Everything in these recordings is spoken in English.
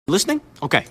Listening? Okay.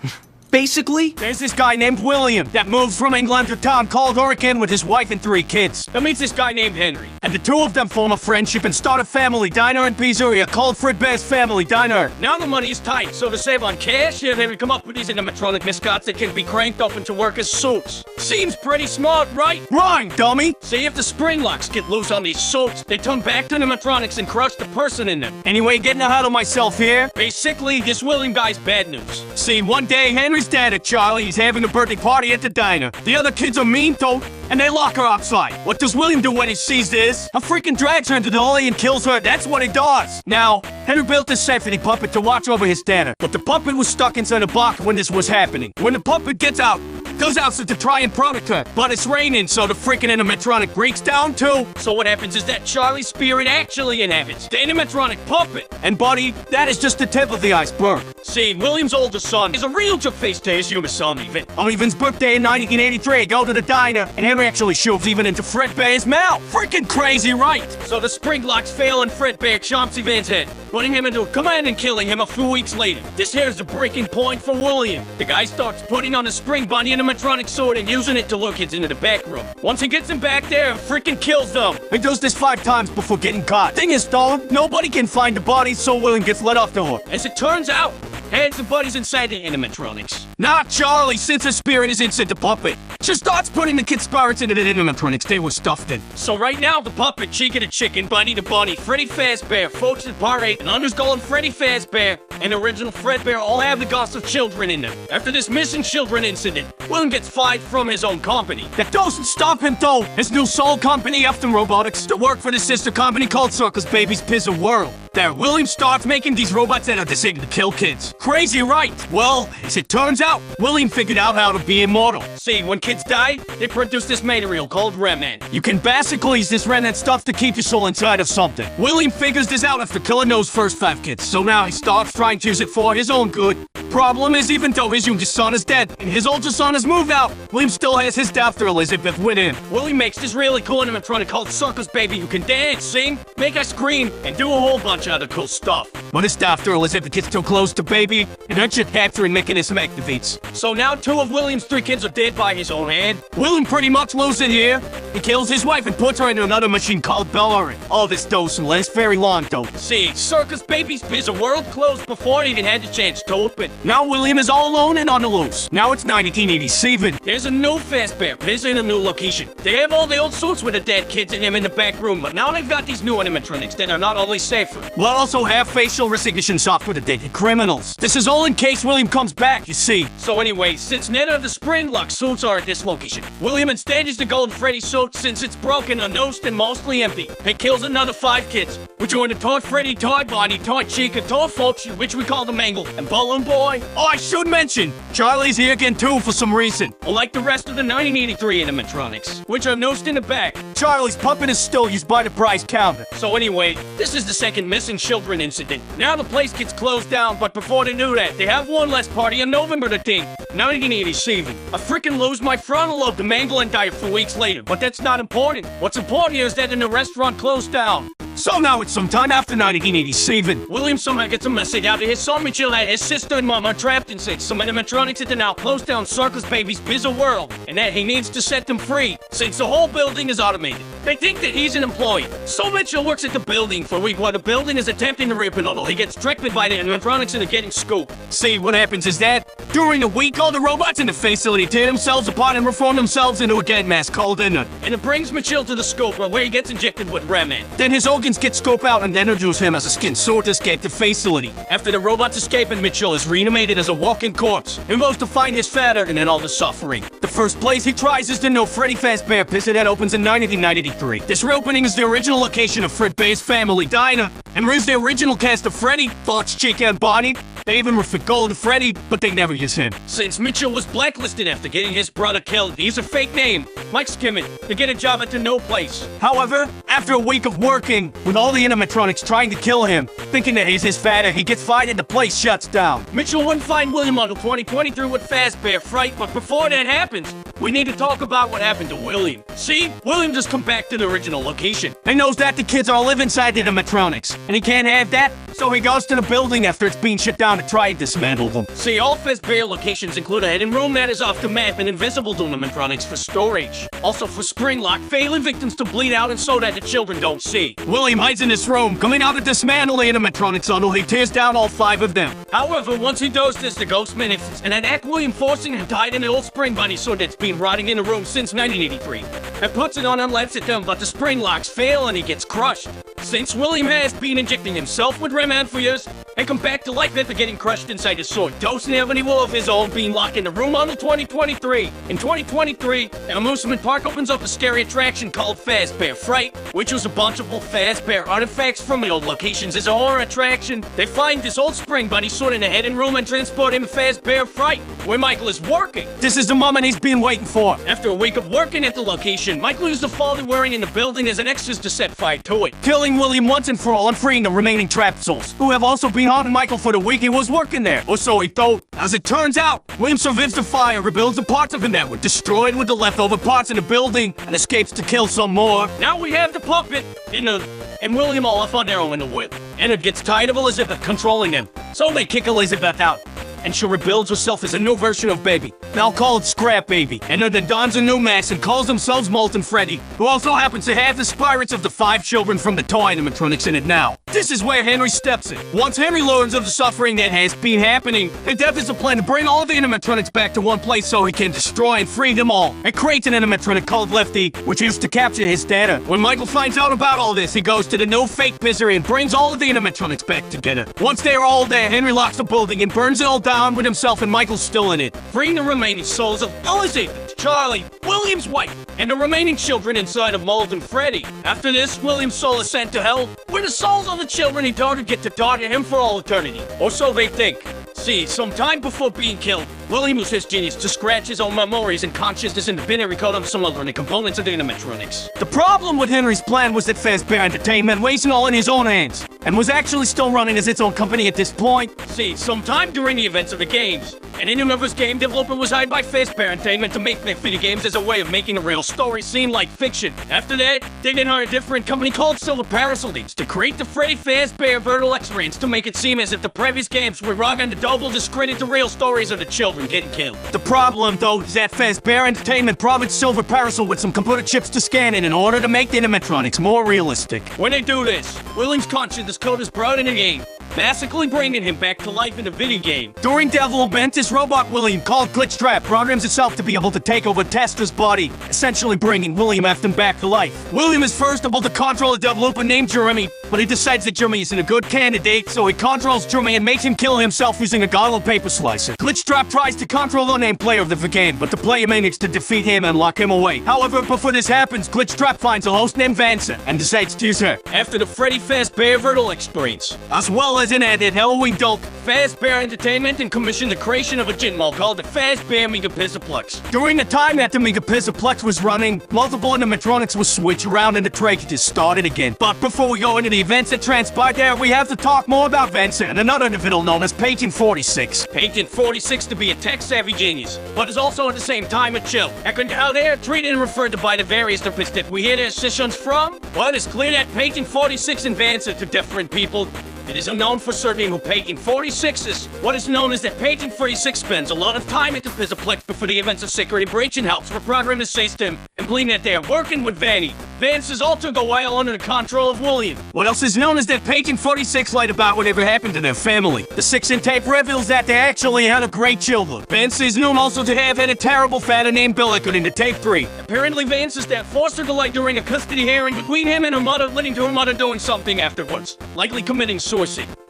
Basically, there's this guy named William that moves from England to a town called Oregon with his wife and 3 kids. That meets this guy named Henry. And the two of them form a friendship and start a family diner in Pizzeria called Fredbear's Family Diner. Now the money is tight, so to save on cash, they would come up with these animatronic mascots that can be cranked up into workers' suits. Seems pretty smart, right? Wrong, dummy! See, if the spring locks get loose on these suits, they turn back to animatronics and crush the person in them. Anyway, getting ahead of myself here, basically, this William guy's bad news. See, one day, Henry's dad at Charlie's having a birthday party at the diner. The other kids are mean though, and they lock her outside. What does William do when he sees this? A freaking drags her into the alley and kills her. That's what he does. Now, Henry built a safety puppet to watch over his diner, but the puppet was stuck inside a box when this was happening. When the puppet gets out, goes outside to try and protect her, but it's raining, so the freaking animatronic breaks down too. So what happens is that Charlie's spirit actually inhabits the animatronic puppet. And buddy, that is just the tip of the iceberg. See, William's oldest son is a real face to his human son, Even. On Evan's birthday in 1983, go to the diner, and Henry actually shoves Even into Fredbear's mouth. Freaking crazy, right? So the spring locks fail and Fredbear chomps Evan's head, putting him into a command and killing him a few weeks later. This here's the breaking point for William. The guy starts putting on a spring bunny animatronic sword and using it to lure kids into the back room. Once he gets them back there, freaking kills them. He does this 5 times before getting caught. Thing is though, nobody can find the body, so William gets let off the hook. As it turns out, hands and buddies inside the animatronics. Not Charlie, since his spirit is inside the puppet. She starts putting the kids' spirits into the animatronics they were stuffed in. So right now, the puppet, Chica the chicken, Bunny the bunny, Freddy Fazbear, Foch the parrot, and Underskull and Freddy Fazbear, and original Fredbear all have the ghosts of children in them. After this missing children incident, William gets fired from his own company. That doesn't stop him though. His new soul company, F Robotics, to work for the sister company called Circus Baby's Pizza World. There, William starts making these robots that are designed to kill kids. Crazy, right? Well, as it turns out, William figured out how to be immortal. See, when kids die, they produce this material called remnant. You can basically use this remnant stuff to keep your soul inside of something. William figures this out after killing those first 5 kids, so now he starts trying to use it for his own good. Problem is, even though his youngest son is dead and his oldest son has moved out, William still has his daughter Elizabeth with him. William makes this really cool animatronic called Circus Baby who can dance, sing, make us scream, and do a whole bunch of other cool stuff. But his daughter Elizabeth gets too close to Baby, and her chip capturing mechanism activates. So now 2 of William's 3 kids are dead by his own hand. William pretty much loses it here. He kills his wife and puts her into another machine called Bellary. All this doesn't last very long though. See, Circus Baby's Pizza World closed before it even had the chance to open. Now William is all alone and on the loose. Now it's 1987. There's a new Fazbear visiting a new location. They have all the old suits with the dead kids in him in the back room, but now they've got these new animatronics that are not only safer, but also have facial recognition software to detect criminals. This is all in case William comes back, you see. So anyway, since none of the spring lock suits are at this location, William instead uses the Golden Freddy suit since it's broken, unnosed, and mostly empty. He kills another 5 kids, which are in the Toy Freddy, Toy Bonnie, Toy Chica, Toy Foch, which we call the Mangle, and Balloon Boy. Oh, I should mention, Charlie's here again too for some reason. Unlike the rest of the 1983 animatronics, which are nosed in the back, Charlie's puppet is still used by the price counter. So anyway, this is the second missing children incident. Now the place gets closed down, but before they do that, they have one last party on November the 10th, 1987. I freaking lose my frontal lobe to Mangle and die a few weeks later, but that's not important. What's important here is that the restaurant closed down. So now it's sometime after 1987. William somehow gets a message out to his son Mitchell that his sister and mom are trapped inside some animatronics at the now closed down Circus Baby's Pizza World, and that he needs to set them free, since the whole building is automated. They think that he's an employee. So Mitchell works at the building for a week while the building is attempting to rip it all. He gets tricked by the animatronics and are getting scooped. See, what happens is that, during the week, all the robots in the facility tear themselves apart and reform themselves into a dead mass called Inert. And it brings Mitchell to the scope where he gets injected with remnant. Then his organs get scoped out and introduce him as a skin sword to escape the facility. After the robots escape and Mitchell is reanimated as a walking corpse, he goes to find his father and then all the suffering. The first place he tries is the new Freddy Fazbear Pizza that opens in 1993. This reopening is the original location of Fredbear's Family Diner, and brings the original cast of Freddy, Foch, Chica, and Bonnie. They even refit Golden Freddy, but they never use him. Since Mitchell was blacklisted after getting his brother killed, he used a fake name, Mike Skimmett, to get a job at the No Place. However, after a week of working, with all the animatronics trying to kill him, thinking that he's his father, he gets fired and the place shuts down. Mitchell wouldn't find William until 2023 with Fazbear Fright, but before that happens, we need to talk about what happened to William. See, William just come back to the original location. He knows that the kids all live inside the animatronics, and he can't have that, so he goes to the building after it's being shut down to try and dismantle them. See, all Fazbear locations include a hidden room that is off the map and invisible to animatronics for storage. Also for spring lock, failing victims to bleed out and so that the children don't see. William hides in this room, coming out to dismantle the animatronics until he tears down all 5 of them. However, once he does this, the ghost manifests and attack William, forcing him to hide in an old spring bunny sword that's been rotting in the room since 1983. And puts it on and lets it down, but the spring locks fail and he gets crushed. Since William has been injecting himself with Rayman for years, and come back to life after getting crushed inside his sword, doesn't have any will of his own, being locked in the room until 2023. In 2023, an amusement park opens up a scary attraction called Fazbear Fright, which was a bunch of old Fazbear artifacts from the old locations. As a horror attraction, they find this old spring bunny sword in a hidden room and transport him to Fazbear Fright, where Michael is working. This is the moment he's been waiting for. After a week of working at the location, Michael used the fall they're wearing in the building as an extra to set fire to it, killing William once and for all and freeing the remaining trapped souls, who have also been haunting Michael for the week he was working there. Or so he thought. As it turns out, William survives the fire, rebuilds the parts of him that were destroyed with the leftover parts in the building, and escapes to kill some more. Now we have the puppet and William all off on their own in the whip. And it gets tired of Elizabeth controlling him, so they kick Elizabeth out. And she rebuilds herself as a new version of Baby. Now call it Scrap Baby. And then dons a new mask and calls themselves Molten Freddy, who also happens to have the spirits of the 5 children from the toy animatronics in it now. This is where Henry steps in. Once Henry learns of the suffering that has been happening, the death is a plan to bring all of the animatronics back to one place so he can destroy and free them all. And creates an animatronic called Lefty, which used to capture his data. When Michael finds out about all this, he goes to the new fake misery and brings all of the animatronics back together. Once they are all there, Henry locks the building and burns it all down with himself, and Michael's still in it, freeing the remaining souls of Elizabeth, Charlie, William's wife, and the remaining children inside of Molten Freddy. After this, William's soul is sent to hell, where the souls of the children he daughter get to daughter him for all eternity. Or so they think. See, sometime before being killed, William used his genius to scratch his own memories and consciousness in the binary code of some other components of the animatronics. The problem with Henry's plan was that Fazbear Entertainment wasn't all in his own hands, and was actually still running as its own company at this point. See, sometime during the events of the games, an Universe game developer was hired by Fazbear Entertainment to make their video games as a way of making a real story seem like fiction. After that, they then hired a different company called Silver Parasol to create the Freddy Fazbear Virtual Experience to make it seem as if the previous games were wrong and to double discredit the real stories of the children getting killed. The problem, though, is that Fazbear Entertainment promised Silver Parasol with some computer chips to scan in order to make the animatronics more realistic. When they do this, William's consciousness code is brought in the game, basically bringing him back to life in the video game. During development, this robot William, called Glitchtrap, programs itself to be able to take over Testra's body, essentially bringing William Afton back to life. William is first able to control a developer named Jeremy, but he decides that Jeremy isn't a good candidate, so he controls Jeremy and makes him kill himself using a gobble paper slicer. Glitchtrap tries to control the unnamed player of the game, but the player manages to defeat him and lock him away. However, before this happens, Glitchtrap finds a host named Vanessa and decides to use her after the Freddy Fazbear Virtual Experience, as well as an added Halloween doll. Fazbear Entertainment and commissioned the creation of a gin mall called the Fazbear Megapixelplex. During the time that the Megapixelplex was running, multiple animatronics were switched around and the tragedy started again. But before we go into the events that transpired there, we have to talk more about Vanessa and another individual known as Patient 46. Patient 46 to be a tech-savvy genius, but is also at the same time a chill. And how they are treated and referred to by the various therapists that we hear their sessions from? Well, it's clear that Patient 46 and Vanessa to different people. It is unknown for certain who Patient 46 is. What is known is that Patient 46 spends a lot of time at the Pizaplex before the events of Security Breach and helps reprogram the system, and believing that they are working with Vanny. Vance's alter go while under the control of William. What else is known is that Patient 46 lied about whatever happened to their family. The 6-in tape reveals that they actually had a great children. Vance is known also to have had a terrible father named Bill according to tape 3. Apparently Vance's dad forced her to lie during a custody hearing between him and her mother, leading to her mother doing something afterwards, likely committing suicide.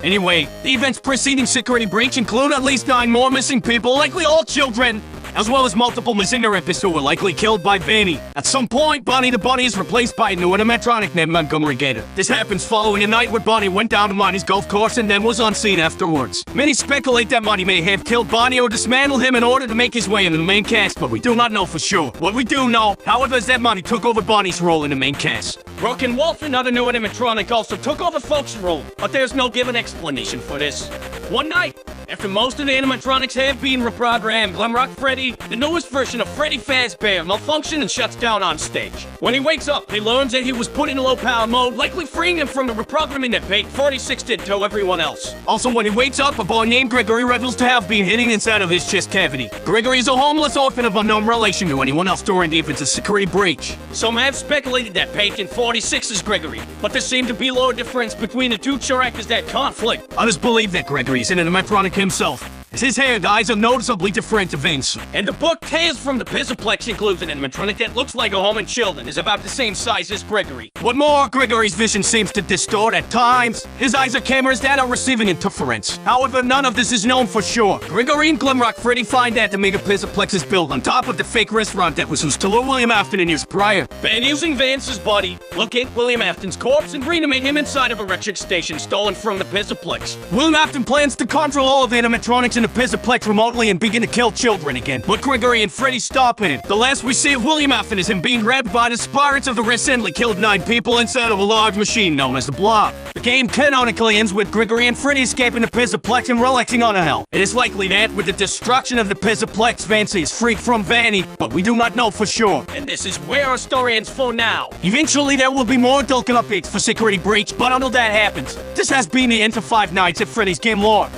Anyway, the events preceding Security Breach include at least 9 more missing people, likely all children, as well as multiple missing therapists who were likely killed by Vanny. At some point, Bonnie the Bunny is replaced by a new animatronic named Montgomery Gator. This happens following a night where Bonnie went down to Monty's golf course and then was unseen afterwards. Many speculate that Monty may have killed Bonnie or dismantled him in order to make his way into the main cast, but we do not know for sure. What we do know, however, is that Monty took over Bonnie's role in the main cast. Rook and Wolf, another new animatronic, also took over Folk's role, but there's no given explanation for this. One night, after most of the animatronics have been reprogrammed, Glamrock Freddy, the newest version of Freddy Fazbear, malfunctions and shuts down on stage. When he wakes up, he learns that he was put in low power mode, likely freeing him from the reprogramming that Pate 46 did to everyone else. Also, when he wakes up, a boy named Gregory reveals to have been hidden inside of his chest cavity. Gregory is a homeless orphan of unknown relation to anyone else during the infant's security breach. Some have speculated that Pate 46 is Gregory, but there seemed to be little difference between the two characters that conflict. Others believe that Gregory is an animatronic himself, as his hair and eyes are noticeably different events. And the book Tales from the Pizzaplex includes an animatronic that looks like a human child and is about the same size as Gregory. What more, Gregory's vision seems to distort at times. His eyes are cameras that are receiving interference. However, none of this is known for sure. Gregory and Glamrock Freddy find that the Mega Pizzaplex is built on top of the fake restaurant that was used to lure William Afton in years prior. And using Vance's body, locate William Afton's corpse and reanimate him inside of a electric station stolen from the Pizzaplex. William Afton plans to control all of the animatronics in the Pizzaplex remotely and begin to kill children again, but Gregory and Freddy stop him. The last we see of William Afton is him being grabbed by the spirits of the recently killed 9 people inside of a large machine known as the Blob. The game canonically ends with Gregory and Freddy escaping the Pizzaplex and relaxing on a hill. It is likely that, with the destruction of the Pizzaplex, Vance is freed from Vanny, but we do not know for sure. And this is where our story ends for now. Eventually there will be more adult updates for Security Breach, but until that happens, this has been the end of Five Nights at Freddy's Game Lore.